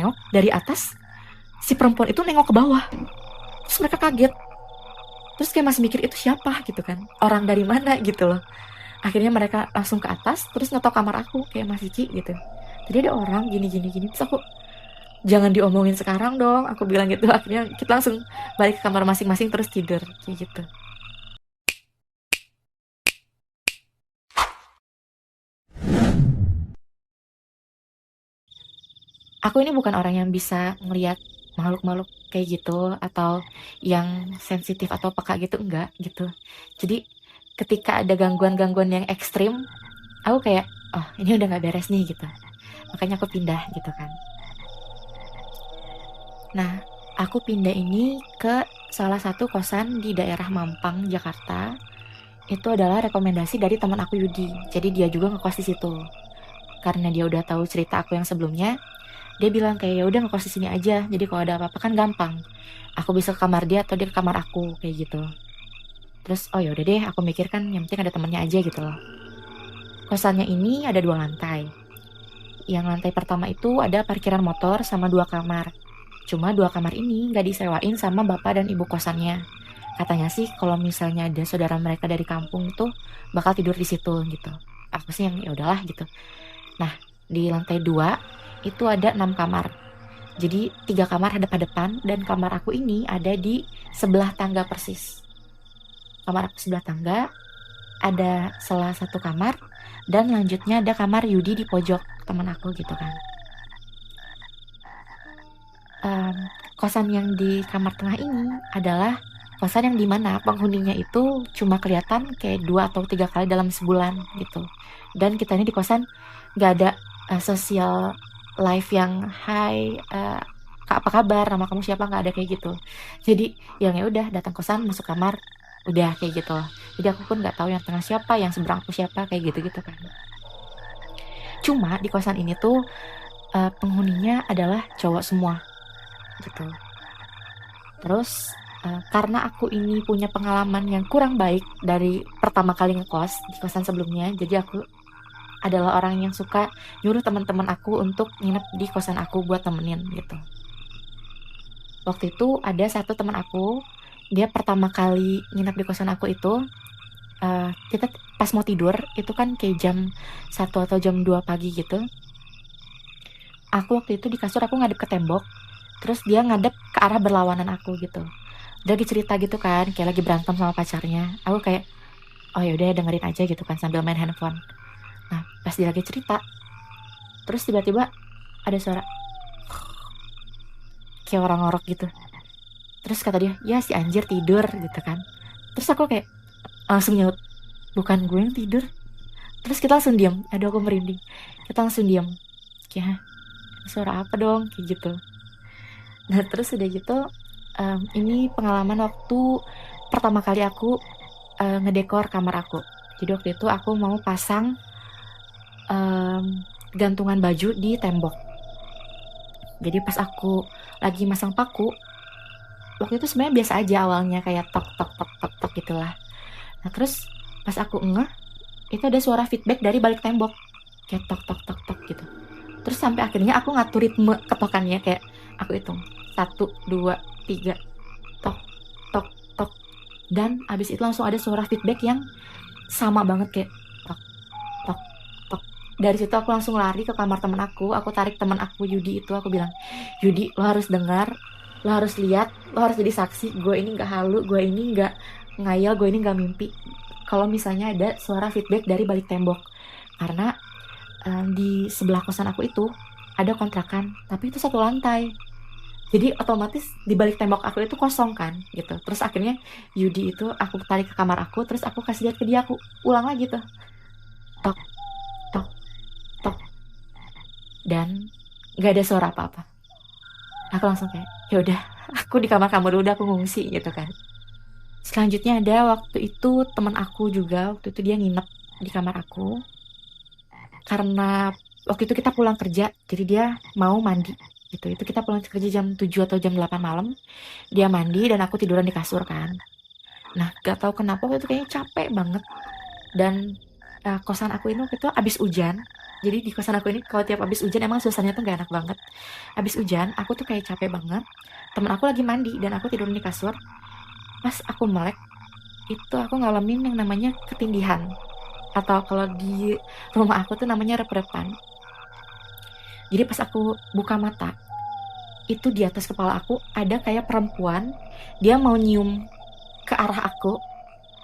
nengok dari atas, si perempuan itu nengok ke bawah. Terus mereka kaget. Terus kayak masih mikir itu siapa gitu kan, orang dari mana gitu loh. Akhirnya mereka langsung ke atas, terus ngetok kamar aku kayak Mas Cici gitu. Tadi ada orang gini gini gini. Terus aku, jangan diomongin sekarang dong, aku bilang gitu. Akhirnya kita langsung balik ke kamar masing-masing terus tidur kayak gitu. Aku ini bukan orang yang bisa ngelihat makhluk-makhluk kayak gitu atau yang sensitif atau peka gitu, enggak gitu. Jadi ketika ada gangguan-gangguan yang ekstrim, aku kayak, oh ini udah nggak beres nih gitu. Makanya aku pindah gitu kan. Nah, aku pindah ini ke salah satu kosan di daerah Mampang, Jakarta. Itu adalah rekomendasi dari teman aku Yudi. Jadi dia juga ngekos di situ. Karena dia udah tahu cerita aku yang sebelumnya, dia bilang kayak ya udah ngekos di sini aja. Jadi kalau ada apa-apa kan gampang. Aku bisa ke kamar dia atau dia ke kamar aku kayak gitu. Terus oh ya udah deh, aku mikir kan yang penting ada temannya aja gitu loh. Kosannya ini ada 2 lantai. Yang lantai pertama itu ada parkiran motor sama 2 kamar. Cuma 2 kamar ini nggak disewain sama bapak dan ibu kosannya. Katanya sih kalau misalnya ada saudara mereka dari kampung itu bakal tidur di situ gitu. Aku sih yang ya udahlah gitu. Nah, di lantai 2 itu ada 6 kamar. Jadi 3 kamar hadap-hadapan dan kamar aku ini ada di sebelah tangga persis. Kamar aku sebelah tangga, ada salah satu kamar dan lanjutnya ada kamar Yudi di pojok teman aku gitu kan. Em, Kosan yang di kamar tengah ini adalah kosan yang dimana penghuninya itu cuma kelihatan kayak 2 atau 3 kali dalam sebulan gitu. Dan kita ini di kosan nggak ada sosial life yang hai, kak apa kabar, nama kamu siapa, nggak ada kayak gitu. Jadi yang ya udah datang kosan masuk kamar udah kayak gitu loh. Jadi aku pun nggak tahu yang tengah siapa, yang seberang aku siapa kayak gitu gitu kan. Cuma di kosan ini tuh penghuninya adalah cowok semua gitu. Terus karena aku ini punya pengalaman yang kurang baik dari pertama kali ngekos di kosan sebelumnya, jadi aku adalah orang yang suka nyuruh teman-teman aku untuk nginep di kosan aku buat temenin gitu. Waktu itu ada satu teman aku, dia pertama kali nginep di kosan aku itu, kita pas mau tidur itu kan kayak jam 1 atau jam 2 pagi gitu. Aku waktu itu di kasur aku ngadep ke tembok, terus dia ngadep ke arah berlawanan aku gitu. Dia lagi cerita gitu kan, kayak lagi berantem sama pacarnya. Aku kayak, oh yaudah dengerin aja gitu kan sambil main handphone. Nah, pas dia lagi cerita, terus tiba-tiba ada suara kayak orang ngorok gitu. Terus kata dia, ya si anjir tidur gitu kan. Terus aku kayak langsung nyaut, bukan gue yang tidur. Terus kita langsung diam. Aduh aku merinding. Kita langsung diam. Kayak, suara apa dong? Kayak gitu. Nah terus udah gitu, ini pengalaman waktu pertama kali aku ngedekor kamar aku. Jadi waktu itu aku mau pasang gantungan baju di tembok. Jadi pas aku lagi masang paku, waktu itu sebenarnya biasa aja awalnya kayak tok tok tok tok tok gitulah. Nah terus pas aku ngeh, itu ada suara feedback dari balik tembok kayak tok tok tok tok gitu. Terus sampai akhirnya aku ngatur ritme ketokannya kayak aku hitung 1, 2, 3 tok tok tok, dan abis itu langsung ada suara feedback yang sama banget kayak tok tok tok. Dari situ aku langsung lari ke kamar teman aku tarik teman aku Yudi itu, aku bilang, Yudi lo harus dengar, lo harus lihat, lo harus jadi saksi, gue ini nggak halu, gue ini nggak ngayal, gue ini nggak mimpi kalau misalnya ada suara feedback dari balik tembok. Karena di sebelah kosan aku itu ada kontrakan, tapi itu 1 lantai. Jadi otomatis di balik tembok aku itu kosong kan gitu. Terus akhirnya Yudi itu aku tarik ke kamar aku, terus aku kasih lihat ke dia, aku ulang lagi tuh. Tok, tok, tok. Dan nggak ada suara apa-apa. Aku langsung kayak, ya udah, aku di kamar kamu dulu, udah aku ngungsi gitu kan. Selanjutnya ada waktu itu teman aku juga, waktu itu dia nginep di kamar aku. Karena waktu itu kita pulang kerja, jadi dia mau mandi gitu. Itu kita pulang kerja jam 7 atau jam 8 malam. Dia mandi dan aku tiduran di kasur kan. Nah, gak tahu kenapa waktu itu kayaknya capek banget. Dan kosan aku ini waktu itu abis hujan. Jadi di kosan aku ini kalau tiap habis hujan emang suasananya tuh gak enak banget. Habis hujan, aku tuh kayak capek banget. Temen aku lagi mandi dan aku tidur di kasur. Pas aku melek, itu aku ngalamin yang namanya ketindihan. Atau kalau di rumah aku tuh namanya rep-repan. Jadi pas aku buka mata, itu di atas kepala aku ada kayak perempuan, dia mau nyium ke arah aku.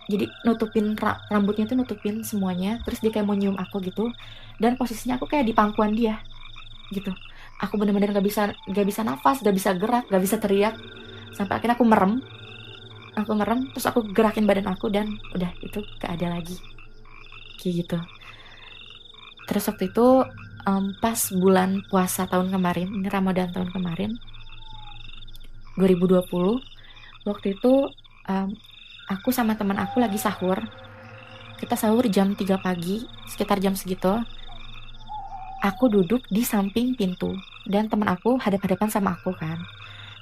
Jadi nutupin rambutnya tuh nutupin semuanya, terus dia kayak mau nyium aku gitu. Dan posisinya aku kayak di pangkuan dia gitu. Aku bener-bener gak bisa nafas, gak bisa gerak, gak bisa teriak. Sampai akhirnya aku merem, terus aku gerakin badan aku dan udah itu gak ada lagi kayak gitu. Terus waktu itu pas bulan puasa tahun kemarin, ini Ramadan tahun kemarin 2020, waktu itu aku sama teman aku lagi sahur. Kita sahur jam 3 pagi, sekitar jam segitu. Aku duduk di samping pintu dan teman aku hadap-hadapan sama aku kan.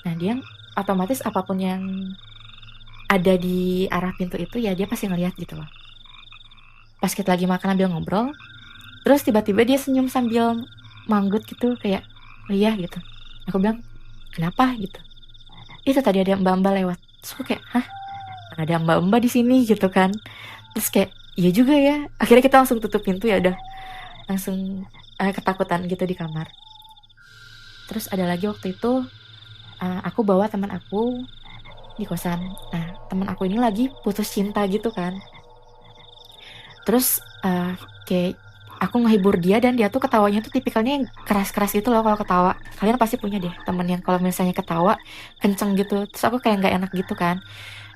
Nah, dia otomatis apapun yang ada di arah pintu itu ya dia pasti ngelihat gitu loh. Pas kita lagi makan sambil ngobrol, terus tiba-tiba dia senyum sambil manggut gitu kayak, "Oh iya," gitu. Aku bilang, "Kenapa?" gitu. "Itu tadi ada mbak-mbak lewat." Terus aku kayak, "Hah? Ada mbak-mbak di sini?" gitu kan. Terus kayak, "Iya juga ya." Akhirnya kita langsung tutup pintu, ya udah langsung ketakutan gitu di kamar. Terus ada lagi waktu itu aku bawa teman aku di kosan. Nah, teman aku ini lagi putus cinta gitu kan. Terus kayak aku ngehibur dia dan dia tuh ketawanya tuh tipikalnya yang keras-keras gitu loh kalau ketawa. Kalian pasti punya deh temen yang kalau misalnya ketawa kenceng gitu. Terus aku kayak nggak enak gitu kan.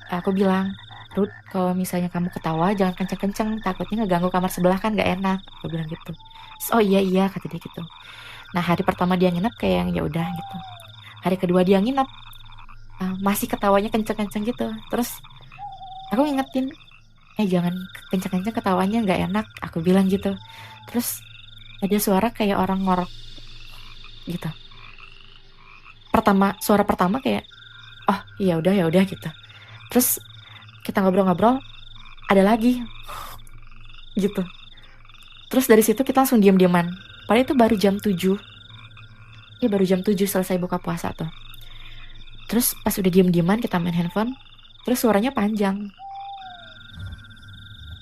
Aku bilang, "Ruth, kalau misalnya kamu ketawa jangan kenceng-kenceng, takutnya ngeganggu kamar sebelah kan nggak enak." Aku bilang gitu. Terus, "Oh iya iya," kata dia gitu. Nah, hari pertama dia nginep kayak yang ya udah gitu. Hari kedua dia nginep masih ketawanya kenceng-kenceng gitu. Terus aku ngingetin, jangan kenceng-kenceng ketawanya nggak enak," aku bilang gitu. Terus ada suara kayak orang ngorok gitu. Suara pertama kayak, "Oh iya udah ya udah," gitu. Terus kita ngobrol-ngobrol, ada lagi gitu. Terus dari situ kita langsung diam-diaman. Padahal itu baru jam 7. Ya baru jam 7 selesai buka puasa tuh. Terus pas udah diem-dieman kita main handphone, terus suaranya panjang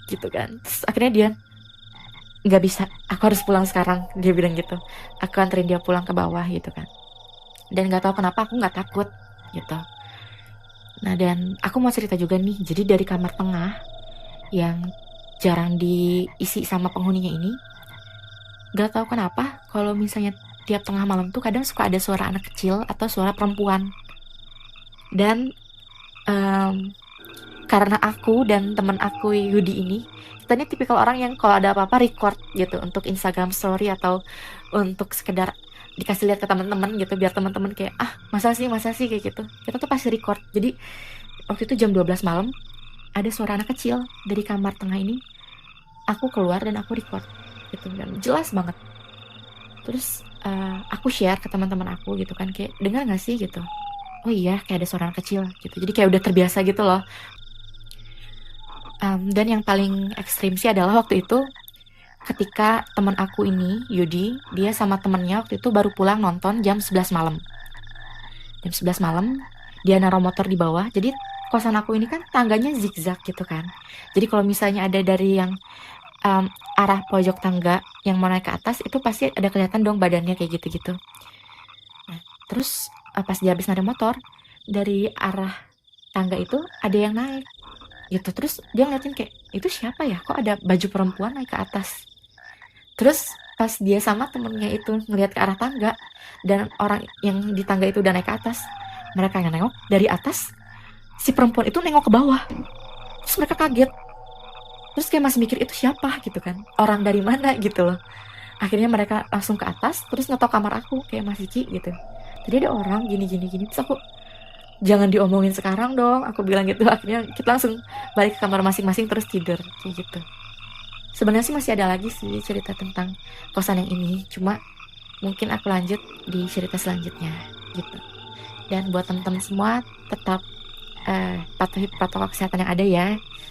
gitu kan. Terus akhirnya dia, "Nggak bisa, aku harus pulang sekarang," dia bilang gitu. Aku anterin dia pulang ke bawah gitu kan. Dan nggak tahu kenapa aku nggak takut gitu. Nah, dan aku mau cerita juga nih. Jadi dari kamar tengah yang jarang diisi sama penghuninya ini, nggak tahu kenapa kalau misalnya tiap tengah malam tuh kadang suka ada suara anak kecil atau suara perempuan. Dan karena aku dan teman aku Yudi ini, kita ini tipikal orang yang kalau ada apa-apa record gitu untuk Instagram story atau untuk sekedar dikasih lihat ke teman-teman gitu biar teman-teman kayak masa sih kayak gitu. Kita tuh pasti record. Jadi waktu itu jam 12 malam ada suara anak kecil dari kamar tengah ini. Aku keluar dan aku record gitu dan jelas banget. Terus aku share ke teman-teman aku gitu kan kayak, "Dengar nggak sih?" gitu. "Oh iya, kayak ada suara anak kecil," gitu. Jadi kayak udah terbiasa gitu loh. Dan yang paling ekstrim sih adalah waktu itu ketika teman aku ini, Yudi, dia sama temennya waktu itu baru pulang nonton jam 11 malam. Jam 11 malam, dia naruh motor di bawah. Jadi kosan aku ini kan tangganya zigzag gitu kan. Jadi kalau misalnya ada dari yang arah pojok tangga yang mau naik ke atas, itu pasti ada kelihatan dong badannya kayak gitu-gitu. Nah, terus pas dia habis narik motor, dari arah tangga itu ada yang naik gitu. Terus dia ngeliatin kayak, "Itu siapa ya? Kok ada baju perempuan naik ke atas?" Terus pas dia sama temennya itu ngeliat ke arah tangga dan orang yang di tangga itu udah naik ke atas, mereka yang nengok dari atas, si perempuan itu nengok ke bawah. Terus mereka kaget. Terus kayak masih mikir itu siapa gitu kan, orang dari mana gitu loh. Akhirnya mereka langsung ke atas, terus ngetok kamar aku kayak, "Mas Cici," gitu. "Tadi ada orang gini. Terus aku, "Jangan diomongin sekarang dong," aku bilang gitu. Akhirnya kita langsung balik ke kamar masing-masing terus tidur kayak gitu. Sebenarnya sih masih ada lagi sih cerita tentang kosan yang ini, cuma mungkin aku lanjut di cerita selanjutnya gitu. Dan buat teman-teman semua tetap patuhi protokol kesehatan yang ada ya.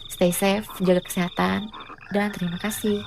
Stay safe, jaga kesehatan, dan terima kasih.